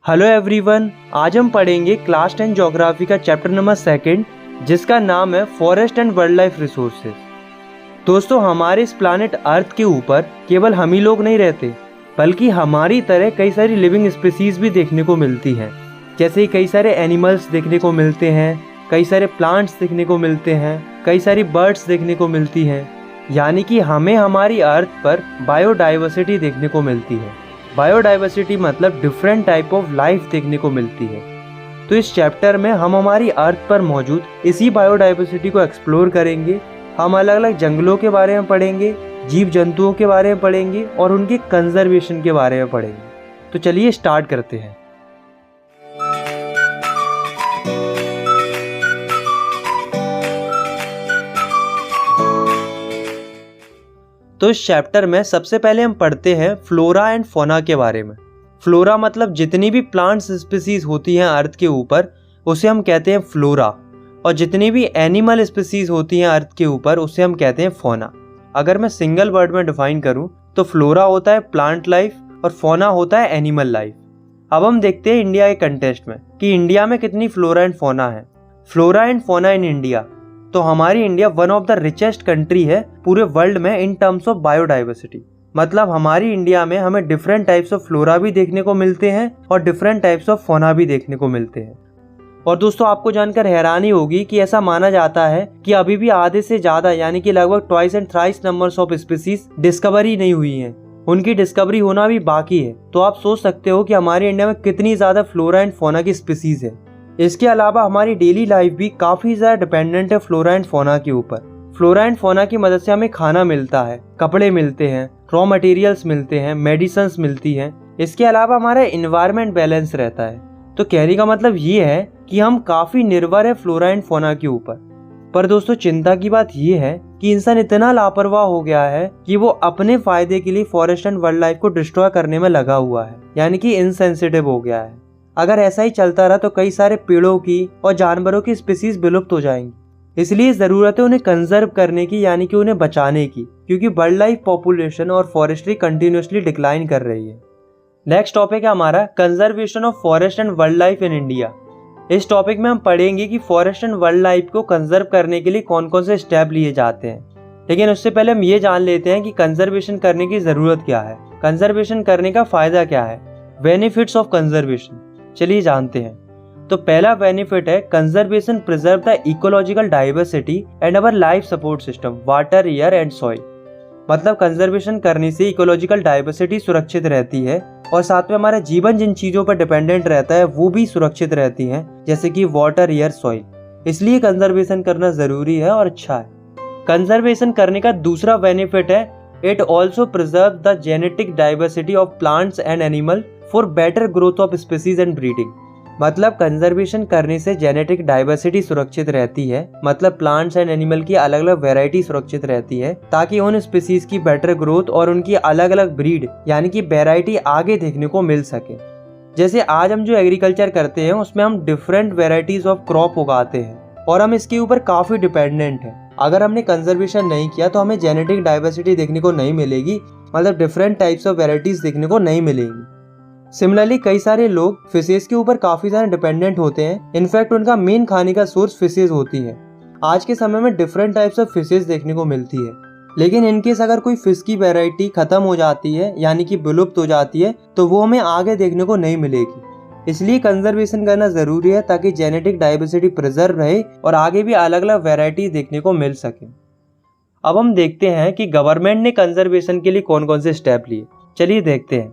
Hello everyone, आज हम पढ़ेंगे क्लास 10 ज्योग्राफी का चैप्टर नंबर 2 जिसका नाम है forest and wild life resources. दोस्तों, हमारे इस प्लानेट अर्थ के ऊपर केवल हम ही लोग नहीं रहते, बल्कि हमारी तरह कई सारी लिविंग स्पीसीज भी देखने को मिलती हैं। जैसे कई सारे एनिमल्स देखने को मिलते हैं, कई सारे प्लांट्स देखने को मिलते हैं, कई सारी बर्ड्स देखने को मिलती हैं। यानी कि हमें हमारी अर्थ पर बायोडाइवर्सिटी देखने को मिलती है। बायोडाइवर्सिटी मतलब डिफरेंट टाइप ऑफ लाइफ देखने को मिलती है। तो इस चैप्टर में हम हमारी अर्थ पर मौजूद इसी बायोडाइवर्सिटी को एक्सप्लोर करेंगे। हम अलग अलग जंगलों के बारे में पढ़ेंगे, जीव जंतुओं के बारे में पढ़ेंगे और उनके कंजर्वेशन के बारे में पढ़ेंगे। तो चलिए स्टार्ट करते हैं। तो इस चैप्टर में सबसे पहले हम पढ़ते हैं फ्लोरा एंड फौना के बारे में। फ्लोरा मतलब जितनी भी प्लांट्स स्पीसीज होती हैं अर्थ के ऊपर उसे हम कहते हैं फ्लोरा, और जितनी भी एनिमल स्पीसीज होती हैं अर्थ के ऊपर उसे हम कहते हैं फौना। अगर मैं सिंगल वर्ड में डिफाइन करूं तो फ्लोरा होता है प्लांट लाइफ और फौना होता है एनिमल लाइफ। अब हम देखते हैं इंडिया के कंटेस्ट में कि इंडिया में कितनी फ्लोरा एंड फौना है। Flora and fauna in India, तो हमारी India one of the richest country है पूरे वर्ल्ड में इन टर्म्स ऑफ बायोडाइवर्सिटी। मतलब हमारी इंडिया में हमें डिफरेंट टाइप्स ऑफ फ्लोरा भी देखने को मिलते हैं और डिफरेंट टाइप्स ऑफ फौना भी देखने को मिलते हैं। और दोस्तों, आपको जानकर हैरानी होगी कि ऐसा माना जाता है कि अभी भी आधे से ज्यादा यानी कि लगभग twice and thrice numbers of species discovery नहीं हुई हैं। उनकी डिस्कवरी होना भी बाकी है। तो आप सोच सकते हो कि हमारी इंडिया में कितनी ज्यादा फ्लोरा एंड फौना की स्पीसीज है। इसके अलावा हमारी डेली लाइफ भी काफी ज्यादा डिपेंडेंट है फ्लोरा एंड फौना के ऊपर। फ्लोरा एंड फौना की मदद से हमें खाना मिलता है, कपड़े मिलते हैं, रॉ मटेरियल्स मिलते हैं, मेडिसिन मिलती हैं। इसके अलावा हमारा एनवायरनमेंट बैलेंस रहता है। तो कहने का मतलब ये है कि हम काफी निर्भर है फ्लोरा एंड फौना के ऊपर। पर दोस्तों, चिंता की बात ये है कि इंसान इतना लापरवाह हो गया है कि वो अपने फायदे के लिए फॉरेस्ट एंड वाइल्ड लाइफ को डिस्ट्रॉय करने में लगा हुआ है, यानी कि इनसेंसिटिव हो गया है। अगर ऐसा ही चलता रहा तो कई सारे पेड़ों की और जानवरों की स्पीसीज विलुप्त हो जाएंगी। इसलिए जरूरत है उन्हें कंजर्व करने की, यानी कि उन्हें बचाने की, क्योंकि वाइल्ड लाइफ पॉपुलेशन और फॉरेस्ट्री कंटिन्यूसली डिक्लाइन कर रही है। नेक्स्ट टॉपिक है हमारा conservation of forest and wild life in India. इस टॉपिक में हम पढ़ेंगे कि फॉरेस्ट एंड वाइल्ड लाइफ को कंजर्व करने के लिए कौन कौन से स्टेप लिए जाते हैं। लेकिन उससे पहले हम ये जान लेते हैं कि कंजर्वेशन करने की जरूरत क्या है, कंजर्वेशन करने का फायदा क्या है, बेनिफिट्स ऑफ कंजर्वेशन। चलिए जानते हैं। तो पहला बेनिफिट है conservation preserve the ecological diversity and our life support system water, air and soil. मतलब कंजर्वेशन करने से इकोलॉजिकल डाइवर्सिटी सुरक्षित रहती है और साथ में हमारा जीवन जिन चीजों पर डिपेंडेंट रहता है वो भी सुरक्षित रहती हैं, जैसे कि वाटर, एयर, सॉइल। इसलिए कंजर्वेशन करना जरूरी है और अच्छा है। कंजर्वेशन करने का दूसरा बेनिफिट है it also preserve the genetic diversity of plants and animal for better growth of species and breeding. मतलब कंजर्वेशन करने से जेनेटिक डाइवर्सिटी सुरक्षित रहती है, मतलब प्लांट्स एंड एनिमल की अलग अलग वैरायटी सुरक्षित रहती है, ताकि उन स्पीसीज की बेटर ग्रोथ और उनकी अलग अलग ब्रीड यानी कि वैरायटी आगे देखने को मिल सके। जैसे आज हम जो एग्रीकल्चर करते हैं उसमें हम डिफरेंट वेराइटीज ऑफ क्रॉप उगाते हैं और हम इसके ऊपर काफी डिपेंडेंट हैं। अगर हमने कंजर्वेशन नहीं किया तो हमें जेनेटिक डाइवर्सिटी देखने को नहीं मिलेगी, मतलब डिफरेंट टाइप्स ऑफ वेराइटीज देखने को नहीं मिलेंगी। सिमिलरली कई सारे लोग फिशेज के ऊपर काफी ज्यादा डिपेंडेंट होते हैं। इनफैक्ट उनका मेन खाने का सोर्स फिशेज होती है। आज के समय में डिफरेंट टाइप्स ऑफ फिशेज देखने को मिलती है, लेकिन इनकेस अगर कोई फिश की वैरायटी खत्म हो जाती है यानी कि विलुप्त हो जाती है तो वो हमें आगे देखने को नहीं मिलेगी। इसलिए कंजर्वेशन करना जरूरी है ताकि जेनेटिक डाइवर्सिटी प्रिजर्व रहे और आगे भी अलग अलग वैरायटी देखने को मिल सके। अब हम देखते हैं कि गवर्नमेंट ने कंजर्वेशन के लिए कौन कौन से स्टेप लिए। चलिए देखते हैं।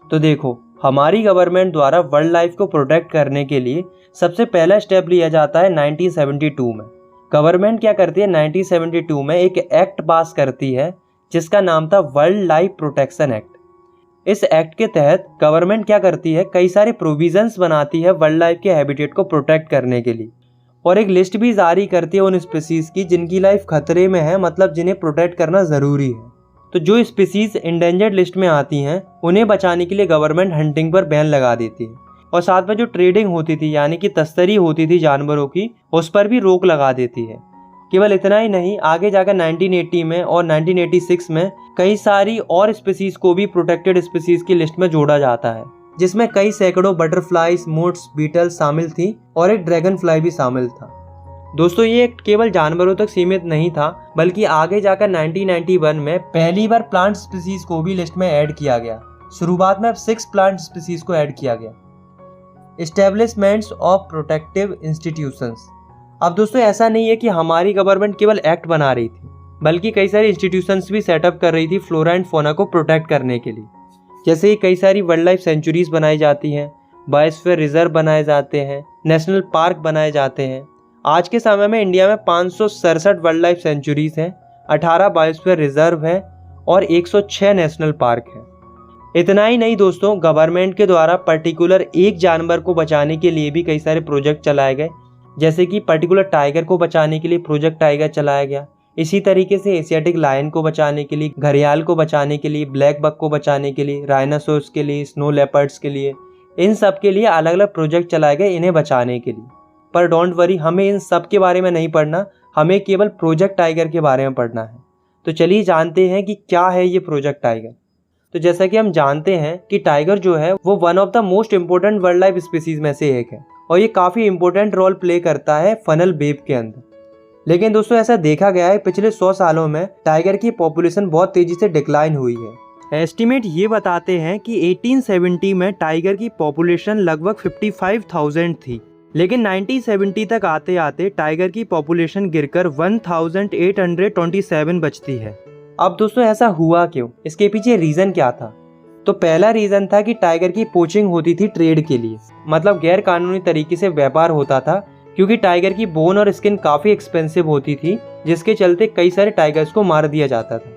तो देखो, हमारी गवर्नमेंट द्वारा वाइल्ड लाइफ को प्रोटेक्ट करने के लिए सबसे पहला स्टेप लिया जाता है 1972 में। गवर्नमेंट क्या करती है, 1972 में एक एक्ट पास करती है जिसका नाम था वाइल्ड लाइफ प्रोटेक्शन एक्ट। इस एक्ट के तहत गवर्नमेंट क्या करती है, कई सारे प्रोविजंस बनाती है वाइल्ड लाइफ के हैबिटेट को प्रोटेक्ट करने के लिए, और एक लिस्ट भी जारी करती है उन स्पीसीज की जिनकी लाइफ खतरे में है, मतलब जिन्हें प्रोटेक्ट करना जरूरी है। तो जो स्पीसीज इंडेंजर्ड लिस्ट में आती हैं उन्हें बचाने के लिए गवर्नमेंट हंटिंग पर बैन लगा देती है, और साथ में जो ट्रेडिंग होती थी यानी कि तस्करी होती थी जानवरों की, उस पर भी रोक लगा देती है। केवल इतना ही नहीं, आगे जाकर 1980 में और 1986 में कई सारी और स्पीसीज को भी प्रोटेक्टेड स्पीसीज की लिस्ट में जोड़ा जाता है। जिसमें कई सैकड़ों बटरफ्लाईज, मोथ्स, बीटल्स शामिल थी और एक ड्रैगन फ्लाई भी शामिल था। दोस्तों ये केवल जानवरों तक सीमित नहीं था, बल्कि आगे जाकर 1991 में पहली बार प्लांट स्पीसीज को भी लिस्ट में ऐड किया गया। शुरुआत में 6 प्लांट स्पीसीज को ऐड किया गया। Establishments of protective institutions. अब दोस्तों ऐसा नहीं है कि हमारी गवर्नमेंट केवल एक्ट बना रही थी, बल्कि कई सारी इंस्टीट्यूशंस भी सेटअप कर रही थी फ्लोरा एंड फौना को प्रोटेक्ट करने के लिए। जैसे कई सारी वाइल्ड लाइफ सेंचुरीज बनाई जाती हैं, बायोस्फीयर रिजर्व बनाए जाते हैं, नेशनल पार्क बनाए जाते हैं। आज के समय में इंडिया में 567 वाइल्ड लाइफ सेंचुरीज हैं, 18 बायोस्फीयर रिजर्व हैं और 106 नेशनल पार्क हैं। इतना ही नहीं दोस्तों, गवर्नमेंट के द्वारा पर्टिकुलर एक जानवर को बचाने के लिए भी कई सारे प्रोजेक्ट चलाए गए। जैसे कि पर्टिकुलर टाइगर को बचाने के लिए प्रोजेक्ट टाइगर चलाया गया। इसी तरीके से एशियाटिक लायन को बचाने के लिए, घड़ियाल को बचाने के लिए, ब्लैक बक को बचाने के लिए, राइनासोर्स के लिए, स्नो लेपर्ड्स के लिए, इन सब के लिए अलग अलग प्रोजेक्ट चलाए गए इन्हें बचाने के लिए। पर डोंट वरी, हमें इन सब के बारे में नहीं पढ़ना, हमें केवल प्रोजेक्ट टाइगर के बारे में पढ़ना है। तो चलिए जानते हैं कि क्या है ये प्रोजेक्ट टाइगर। तो जैसा कि हम जानते हैं कि टाइगर जो है वो one of the most important wild life species में से एक है और ये काफ़ी इंपॉर्टेंट रोल प्ले करता है फनल वेब के अंदर। लेकिन दोस्तों ऐसा देखा गया है पिछले 100 सालों में टाइगर की पॉपुलेशन बहुत तेजी से डिक्लाइन हुई है। एस्टीमेट ये बताते हैं कि 1870 में टाइगर की पॉपुलेशन लगभग 55,000 थी, लेकिन 1970 तक आते आते टाइगर की पॉपुलेशन गिरकर 1827 बचती है। अब दोस्तों ऐसा हुआ क्यों, इसके पीछे रीज़न क्या था? तो पहला रीज़न था कि टाइगर की पोचिंग होती थी ट्रेड के लिए, मतलब गैर कानूनी तरीके से व्यापार होता था, क्योंकि टाइगर की बोन और स्किन काफ़ी एक्सपेंसिव होती थी, जिसके चलते कई सारे टाइगर्स को मार दिया जाता था।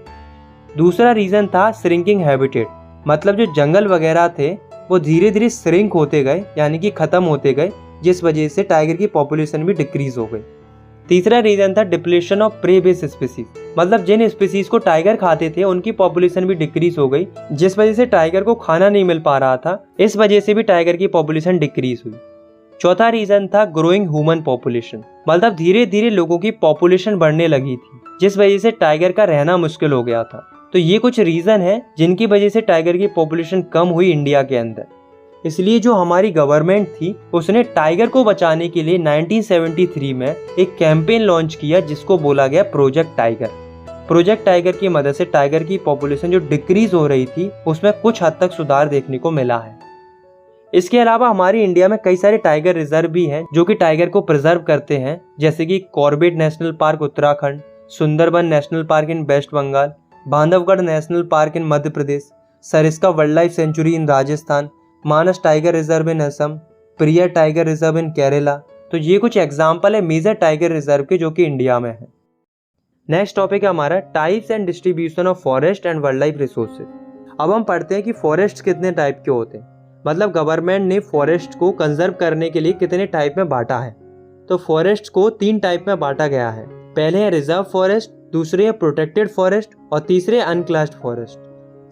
दूसरा रीज़न था श्रिंकिंग हैबिटेट, मतलब जो जंगल वगैरह थे वो धीरे धीरे श्रिंक होते गए, यानी कि ख़त्म होते गए, जिस वजह से टाइगर की पॉपुलेशन भी डिक्रीज हो गई। तीसरा रीज़न था depletion of prey based species, मतलब जिन स्पीसीज को टाइगर खाते थे उनकी पॉपुलेशन भी डिक्रीज हो गई, जिस वजह से टाइगर को खाना नहीं मिल पा रहा था। इस वजह से भी टाइगर की पॉपुलेशन डिक्रीज हुई। चौथा रीज़न था ग्रोइंग ह्यूमन पॉपुलेशन, मतलब धीरे धीरे लोगों की पॉपुलेशन बढ़ने लगी थी, जिस वजह से टाइगर का रहना मुश्किल हो गया था। तो ये कुछ रीज़न है जिनकी वजह से टाइगर की पॉपुलेशन कम हुई इंडिया के अंदर। इसलिए जो हमारी गवर्नमेंट थी उसने टाइगर को बचाने के लिए 1973 में एक कैंपेन लॉन्च किया, जिसको बोला गया प्रोजेक्ट टाइगर। प्रोजेक्ट टाइगर की मदद से टाइगर की पॉपुलेशन जो डिक्रीज हो रही थी उसमें कुछ हद तक सुधार देखने को मिला है। इसके अलावा हमारी इंडिया में कई सारे टाइगर रिजर्व भी हैं जो कि टाइगर को प्रिजर्व करते हैं, जैसे कि Corbett national park Uttarakhand, Sundarban national park in West Bengal, Bandhavgarh national park in Madhya Pradesh, Sariska wildlife sanctuary in Rajasthan, Manas tiger reserve in Assam, Periyar tiger reserve in Kerala. तो ये कुछ एग्जाम्पल है मेजर टाइगर रिजर्व के जो कि इंडिया में है। नेक्स्ट टॉपिक है हमारा types and distribution of forest and wild life resources. अब हम पढ़ते हैं कि फॉरेस्ट कितने टाइप के होते हैं, मतलब गवर्नमेंट ने फॉरेस्ट को कंजर्व करने के लिए कितने टाइप में बांटा है। तो फॉरेस्ट को 3 टाइप में बांटा गया है। पहले है रिजर्व फॉरेस्ट, दूसरे है प्रोटेक्टेड फॉरेस्ट और तीसरे अनक्लास्ड फॉरेस्ट।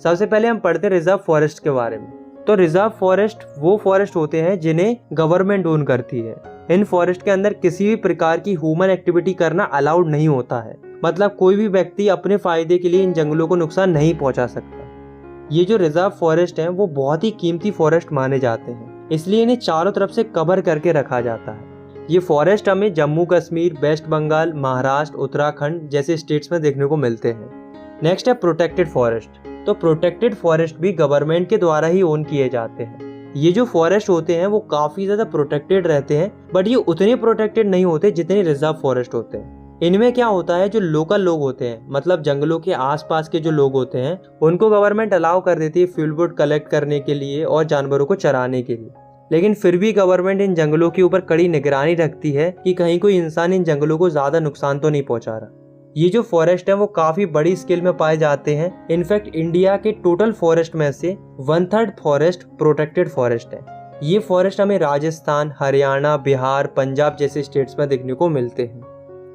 सबसे पहले हम पढ़ते हैं रिजर्व फॉरेस्ट के बारे में। तो रिजर्व फॉरेस्ट वो फॉरेस्ट होते हैं जिन्हें गवर्नमेंट ओन करती है। इन फॉरेस्ट के अंदर किसी भी प्रकार की ह्यूमन एक्टिविटी करना अलाउड नहीं होता है, मतलब कोई भी व्यक्ति अपने फायदे के लिए इन जंगलों को नुकसान नहीं पहुंचा सकता। ये जो रिजर्व फॉरेस्ट हैं वो बहुत ही कीमती फॉरेस्ट माने जाते हैं, इसलिए इन्हें चारों तरफ से कवर करके रखा जाता है। ये फॉरेस्ट हमें जम्मू कश्मीर, वेस्ट बंगाल, महाराष्ट्र, उत्तराखंड जैसे स्टेट्स में देखने को मिलते हैं। नेक्स्ट है प्रोटेक्टेड फॉरेस्ट। तो प्रोटेक्टेड फॉरेस्ट भी गवर्नमेंट के द्वारा ही ओन किए जाते हैं। ये जो फॉरेस्ट होते हैं वो काफ़ी ज़्यादा प्रोटेक्टेड रहते हैं, बट ये उतने प्रोटेक्टेड नहीं होते जितने रिजर्व फॉरेस्ट होते हैं। इनमें क्या होता है, जो लोकल लोग होते हैं, मतलब जंगलों के आसपास के जो लोग होते हैं, उनको गवर्नमेंट अलाउ कर देती है फ्यूल वुड कलेक्ट करने के लिए और जानवरों को चराने के लिए। लेकिन फिर भी गवर्नमेंट इन जंगलों के ऊपर कड़ी निगरानी रखती है कि कहीं कोई इंसान इन जंगलों को ज़्यादा नुकसान तो नहीं पहुंचा रहा। ये जो फॉरेस्ट है वो काफ़ी बड़ी स्केल में पाए जाते हैं। इनफैक्ट इंडिया के टोटल फॉरेस्ट में से 1/3 फॉरेस्ट प्रोटेक्टेड फॉरेस्ट है। ये फॉरेस्ट हमें राजस्थान, हरियाणा, बिहार, पंजाब जैसे स्टेट्स में देखने को मिलते हैं।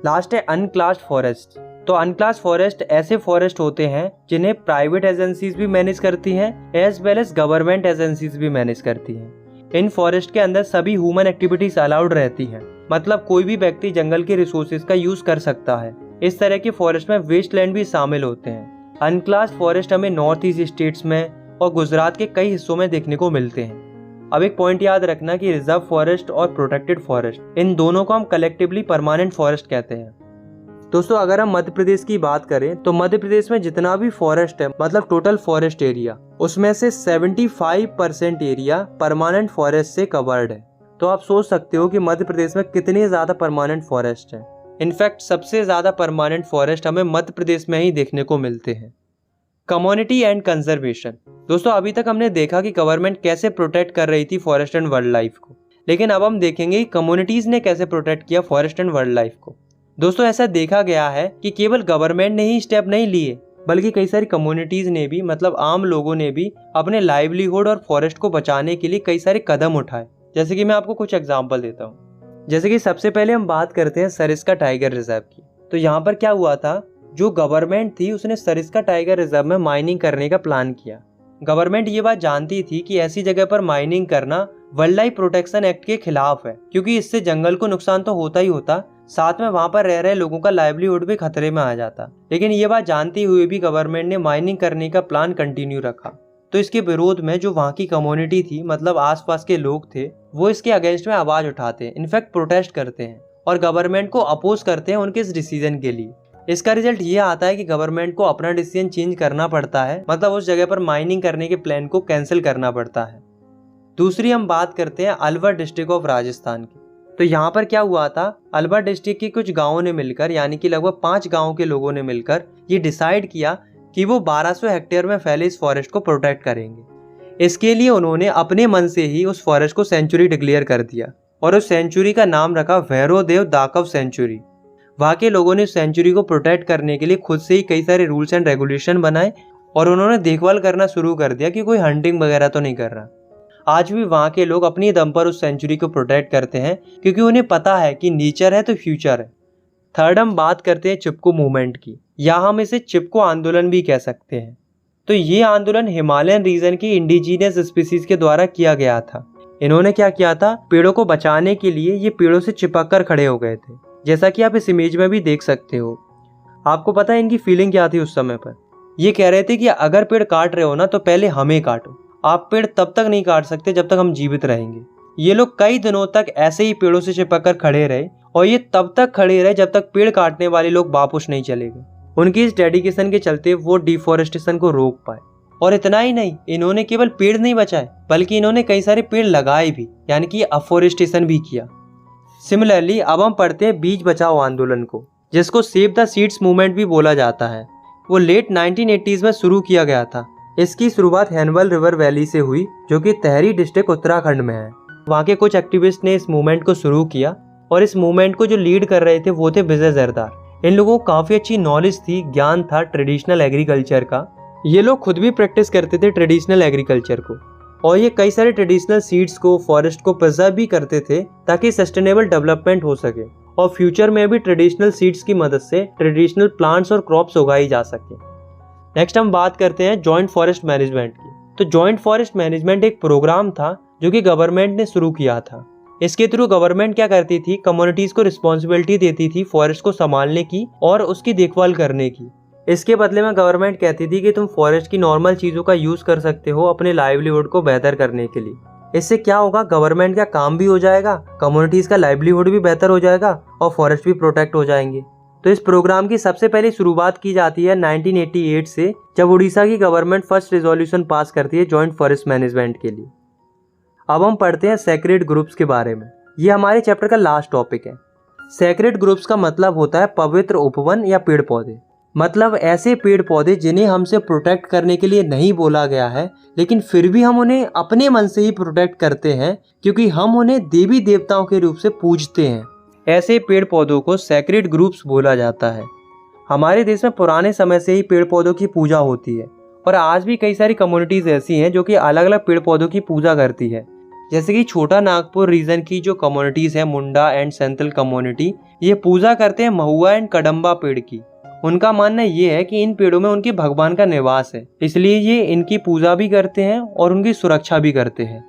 लास्ट है अनक्लास्ड फॉरेस्ट। तो अनक्लास्ड फॉरेस्ट ऐसे फॉरेस्ट होते हैं जिन्हें प्राइवेट एजेंसीज भी मैनेज करती हैं, as well as government agencies भी मैनेज करती हैं। इन फॉरेस्ट के अंदर सभी ह्यूमन एक्टिविटीज अलाउड रहती हैं, मतलब कोई भी व्यक्ति जंगल के रिसोर्सेज का यूज कर सकता है। इस तरह के फॉरेस्ट में वेस्टलैंड भी शामिल होते हैं। अनक्लास्ड फॉरेस्ट हमें नॉर्थ ईस्ट स्टेट्स में और गुजरात के कई हिस्सों में देखने को मिलते हैं। अब एक पॉइंट याद रखना कि रिजर्व फॉरेस्ट और प्रोटेक्टेड फॉरेस्ट, इन दोनों को हम कलेक्टिवली परमानेंट फॉरेस्ट कहते हैं। दोस्तों अगर हम मध्य प्रदेश की बात करें तो मध्य प्रदेश में जितना भी फॉरेस्ट है, मतलब टोटल फॉरेस्ट एरिया, उसमें से 75% एरिया परमानेंट फॉरेस्ट से कवर्ड है। तो आप सोच सकते हो कि मध्य प्रदेश में कितनी ज्यादा परमानेंट फॉरेस्ट है। इनफैक्ट सबसे ज्यादा परमानेंट फॉरेस्ट हमें मध्य प्रदेश में ही देखने को मिलते हैं। Community and conservation. दोस्तों अभी तक हमने देखा कि गवर्नमेंट कैसे प्रोटेक्ट कर रही थी फॉरेस्ट एंड वाइल्ड लाइफ को, लेकिन अब हम देखेंगे कम्युनिटीज ने कैसे प्रोटेक्ट किया फॉरेस्ट एंड वाइल्ड लाइफ को। दोस्तों ऐसा देखा गया है कि केवल गवर्नमेंट ने ही स्टेप नहीं लिए, बल्कि कई सारी कम्युनिटीज ने भी, मतलब आम लोगों ने भी अपने लाइवलीहुड और फॉरेस्ट को बचाने के लिए कई सारे कदम उठाए। जैसे कि मैं आपको कुछ एग्जांपल देता हूँ। जैसे कि सबसे पहले हम बात करते हैं सरिस्का टाइगर रिजर्व की। तो यहाँ पर क्या हुआ था, जो गवर्नमेंट थी उसने सरिस्का टाइगर रिजर्व में माइनिंग करने का प्लान किया। गवर्नमेंट ये बात जानती थी कि ऐसी जगह पर माइनिंग करना वाइल्ड लाइफ प्रोटेक्शन एक्ट के खिलाफ है, क्योंकि इससे जंगल को नुकसान तो होता ही होता, साथ में वहां पर रह रहे लोगों का लाइवलीहुड भी खतरे में आ जाता। लेकिन ये बात जानते हुए भी गवर्नमेंट ने माइनिंग करने का प्लान कंटिन्यू रखा। तो इसके विरोध में जो वहां की कम्युनिटी थी, मतलब आसपास के लोग थे, वो इसके अगेंस्ट में आवाज उठाते हैं, इनफैक्ट प्रोटेस्ट करते हैं और गवर्नमेंट को अपोज करते हैं उनके इस डिसीजन के लिए। इसका रिजल्ट ये आता है कि गवर्नमेंट को अपना डिसीजन चेंज करना पड़ता है, मतलब उस जगह पर माइनिंग करने के प्लान को कैंसिल करना पड़ता है। दूसरी हम बात करते हैं अलवर डिस्ट्रिक्ट ऑफ राजस्थान की। तो यहाँ पर क्या हुआ था, अलवर डिस्ट्रिक्ट के कुछ गांवों ने मिलकर, यानी कि लगभग 5 गांवों के लोगों ने मिलकर ये डिसाइड किया कि वो 1200 हेक्टेयर में फैले इस फॉरेस्ट को प्रोटेक्ट करेंगे। इसके लिए उन्होंने अपने मन से ही उस फॉरेस्ट को सेंचुरी डिक्लेयर कर दिया और उस सेंचुरी का नाम रखा भैरवदेव दाकव सेंचुरी। वहाँ के लोगों ने सेंचुरी को प्रोटेक्ट करने के लिए खुद से ही कई सारे रूल्स एंड रेगुलेशन बनाए और उन्होंने देखभाल करना शुरू कर दिया कि कोई हंटिंग वगैरह तो नहीं कर रहा। आज भी वहाँ के लोग अपनी दम पर उस सेंचुरी को प्रोटेक्ट करते हैं, क्योंकि उन्हें पता है कि नेचर है तो फ्यूचर है। थर्ड हम बात करते हैं चिपको मूवमेंट की, या हम इसे चिपको आंदोलन भी कह सकते हैं। तो ये आंदोलन हिमालयन रीजन की इंडिजीनियस स्पीसीज के द्वारा किया गया था। इन्होंने क्या किया था, पेड़ों को बचाने के लिए ये पेड़ों से चिपक कर खड़े हो गए थे, जैसा कि आप इस इमेज में भी देख सकते हो। आपको पता है इनकी फीलिंग क्या थी उस समय पर? ये कह रहे थे कि अगर पेड़ काट रहे हो ना तो पहले हमें काटो, आप पेड़ तब तक नहीं काट सकते जब तक हम जीवित रहेंगे। ये लोग कई दिनों तक ऐसे ही पेड़ों से चिपक कर खड़े रहे और ये तब तक खड़े रहे जब तक पेड़ काटने वाले लोग वापस नहीं चले गए। उनकी इस डेडिकेशन के चलते वो डिफोरेस्टेशन को रोक पाए। और इतना ही नहीं, इन्होंने केवल पेड़ नहीं बचाए बल्कि इन्होंने कई सारे पेड़ लगाए भी, यानी कि अफोरेस्टेशन भी किया। सिमिलरली अब हम पढ़ते हैं बीज बचाओ आंदोलन को, जिसको सेव द सीड्स मूवमेंट भी बोला जाता है। वो लेट 1980s में शुरू किया गया था। इसकी शुरुआत हैनवल रिवर वैली से हुई, जो कि तहरी डिस्ट्रिक्ट उत्तराखंड में है। वहाँ के कुछ एक्टिविस्ट ने इस मूवमेंट को शुरू किया और इस मूवमेंट को जो लीड कर रहे थे वो थे विजय जरदार। इन लोगों को काफी अच्छी नॉलेज थी, ज्ञान था ट्रेडिशनल एग्रीकल्चर का। ये लोग खुद भी प्रैक्टिस करते थे ट्रेडिशनल एग्रीकल्चर को और ये कई सारे ट्रेडिशनल सीड्स को, फॉरेस्ट को प्रिजर्व भी करते थे ताकि सस्टेनेबल डेवलपमेंट हो सके और फ्यूचर में भी ट्रेडिशनल सीड्स की मदद से ट्रेडिशनल प्लांट्स और क्रॉप्स उगाई जा सके। नेक्स्ट हम बात करते हैं जॉइंट फॉरेस्ट मैनेजमेंट की। तो जॉइंट फॉरेस्ट मैनेजमेंट एक प्रोग्राम था जो कि गवर्नमेंट ने शुरू किया था। इसके थ्रू गवर्नमेंट क्या करती थी, कम्युनिटीज को रिस्पॉन्सिबिलिटी देती थी फॉरेस्ट को संभालने की और उसकी देखभाल करने की। इसके बदले में गवर्नमेंट कहती थी कि तुम फॉरेस्ट की नॉर्मल चीजों का यूज कर सकते हो अपने लाइवलीहुड को बेहतर करने के लिए। इससे क्या होगा, गवर्नमेंट का काम भी हो जाएगा, कम्युनिटीज का लाइवलीहुड भी बेहतर हो जाएगा और फॉरेस्ट भी प्रोटेक्ट हो जाएंगे। तो इस प्रोग्राम की सबसे पहले शुरुआत की जाती है 1988 से, जब उड़ीसा की गवर्नमेंट फर्स्ट रेजोल्यूशन पास करती है जॉइंट फॉरेस्ट मैनेजमेंट के लिए। अब हम पढ़ते हैं सेक्रेड ग्रुप्स के बारे में। ये हमारे चैप्टर का लास्ट टॉपिक है। सेक्रेड ग्रुप्स का मतलब होता है पवित्र उपवन या पेड़ पौधे, मतलब ऐसे पेड़ पौधे जिन्हें हमसे प्रोटेक्ट करने के लिए नहीं बोला गया है, लेकिन फिर भी हम उन्हें अपने मन से ही प्रोटेक्ट करते हैं क्योंकि हम उन्हें देवी देवताओं के रूप से पूजते हैं। ऐसे पेड़ पौधों को सेक्रेड ग्रुप्स बोला जाता है। हमारे देश में पुराने समय से ही पेड़ पौधों की पूजा होती है और आज भी कई सारी कम्युनिटीज ऐसी हैं जो कि अलग अलग पेड़ पौधों की पूजा करती है। जैसे कि छोटा नागपुर रीजन की जो कम्युनिटीज है, मुंडा एंड सेंथल कम्युनिटी, ये पूजा करते हैं महुआ एंड कदम्बा पेड़ की। उनका मानना ये है कि इन पेड़ों में उनके भगवान का निवास है, इसलिए ये इनकी पूजा भी करते हैं और उनकी सुरक्षा भी करते हैं।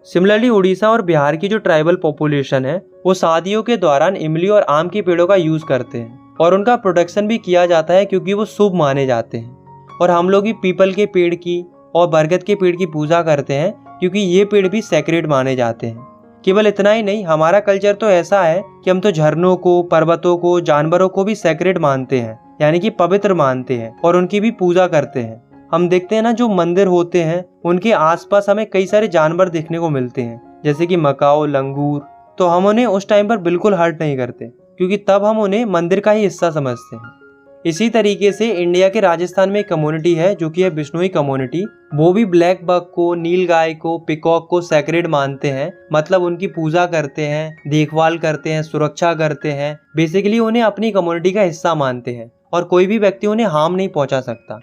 सिमिलरली उड़ीसा और बिहार की जो ट्राइबल पॉपुलेशन है वो शादियों के दौरान इमली और आम के पेड़ों का यूज करते हैं और उनका प्रोटेक्शन भी किया जाता है क्योंकि वो शुभ माने जाते हैं। और हम लोग भी पीपल के पेड़ की और बरगद के पेड़ की पूजा करते हैं क्योंकि ये पेड़ भी सैक्रेड माने जाते हैं। केवल इतना ही नहीं, हमारा कल्चर तो ऐसा है कि हम तो झरनों को, पर्वतों को, जानवरों को भी सैक्रेड मानते हैं, यानी कि पवित्र मानते हैं और उनकी भी पूजा करते हैं। हम देखते हैं ना, जो मंदिर होते हैं उनके आसपास हमें कई सारे जानवर देखने को मिलते हैं, जैसे कि मकाओ, लंगूर। तो हम उन्हें उस टाइम पर बिल्कुल हर्ट नहीं करते, क्योंकि तब हम उन्हें मंदिर का ही हिस्सा समझते हैं। इसी तरीके से इंडिया के राजस्थान में एक कम्युनिटी है जो कि है बिश्नोई कम्युनिटी। वो भी ब्लैक बक को, नील गाय को, पिकॉक को सैक्रेड मानते हैं, मतलब उनकी पूजा करते हैं, देखभाल करते हैं, सुरक्षा करते हैं। बेसिकली उन्हें अपनी कम्युनिटी का हिस्सा मानते हैं और कोई भी व्यक्ति उन्हें हार्म नहीं पहुंचा सकता।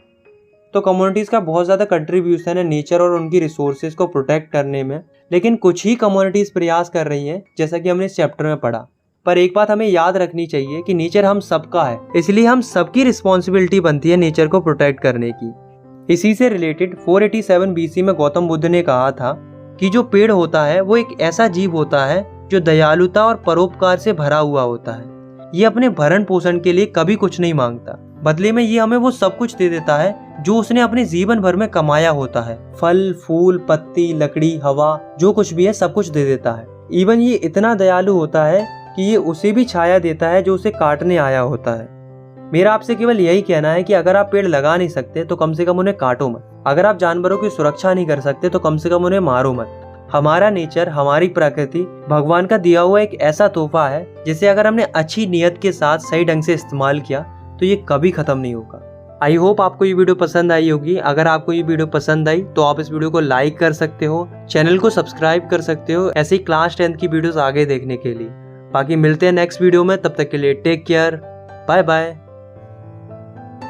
तो कम्युनिटीज का बहुत ज़्यादा कंट्रीब्यूशन है नेचर और उनकी रिसोर्सेज को प्रोटेक्ट करने में, लेकिन कुछ ही कम्युनिटीज प्रयास कर रही हैं, जैसा कि हमने इस चैप्टर में पढ़ा। पर एक बात हमें याद रखनी चाहिए कि नेचर हम सबका है, इसलिए हम सबकी रिस्पॉन्सिबिलिटी बनती है नेचर को प्रोटेक्ट करने की। इसी से रिलेटेड 487 BC में गौतम बुद्ध ने कहा था कि जो पेड़ होता है वो एक ऐसा जीव होता है जो दयालुता और परोपकार से भरा हुआ होता है। ये अपने भरण पोषण के लिए कभी कुछ नहीं मांगता, बदले में ये हमें वो सब कुछ दे देता है जो उसने अपने जीवन भर में कमाया होता है। फल, फूल, पत्ती, लकड़ी, हवा, जो कुछ भी है सब कुछ दे देता है। इवन ये इतना दयालु होता है कि ये उसे भी छाया देता है जो उसे काटने आया होता है। मेरा आपसे केवल यही कहना है कि अगर आप पेड़ लगा नहीं सकते तो कम से कम उन्हें काटो मत। अगर आप जानवरों की सुरक्षा नहीं कर सकते तो कम से कम उन्हें मारो मत। हमारा नेचर, हमारी प्रकृति भगवान का दिया हुआ एक ऐसा तोहफा है जिसे अगर हमने अच्छी नीयत के साथ सही ढंग से इस्तेमाल किया तो ये कभी खत्म नहीं होगा। आई होप आपको ये वीडियो पसंद आई होगी। अगर आपको ये वीडियो पसंद आई तो आप इस वीडियो को लाइक कर सकते हो, चैनल को सब्सक्राइब कर सकते हो ऐसे ही क्लास 10 की वीडियोस आगे देखने के लिए। बाकी मिलते हैं नेक्स्ट वीडियो में, तब तक के लिए टेक केयर, बाय बाय।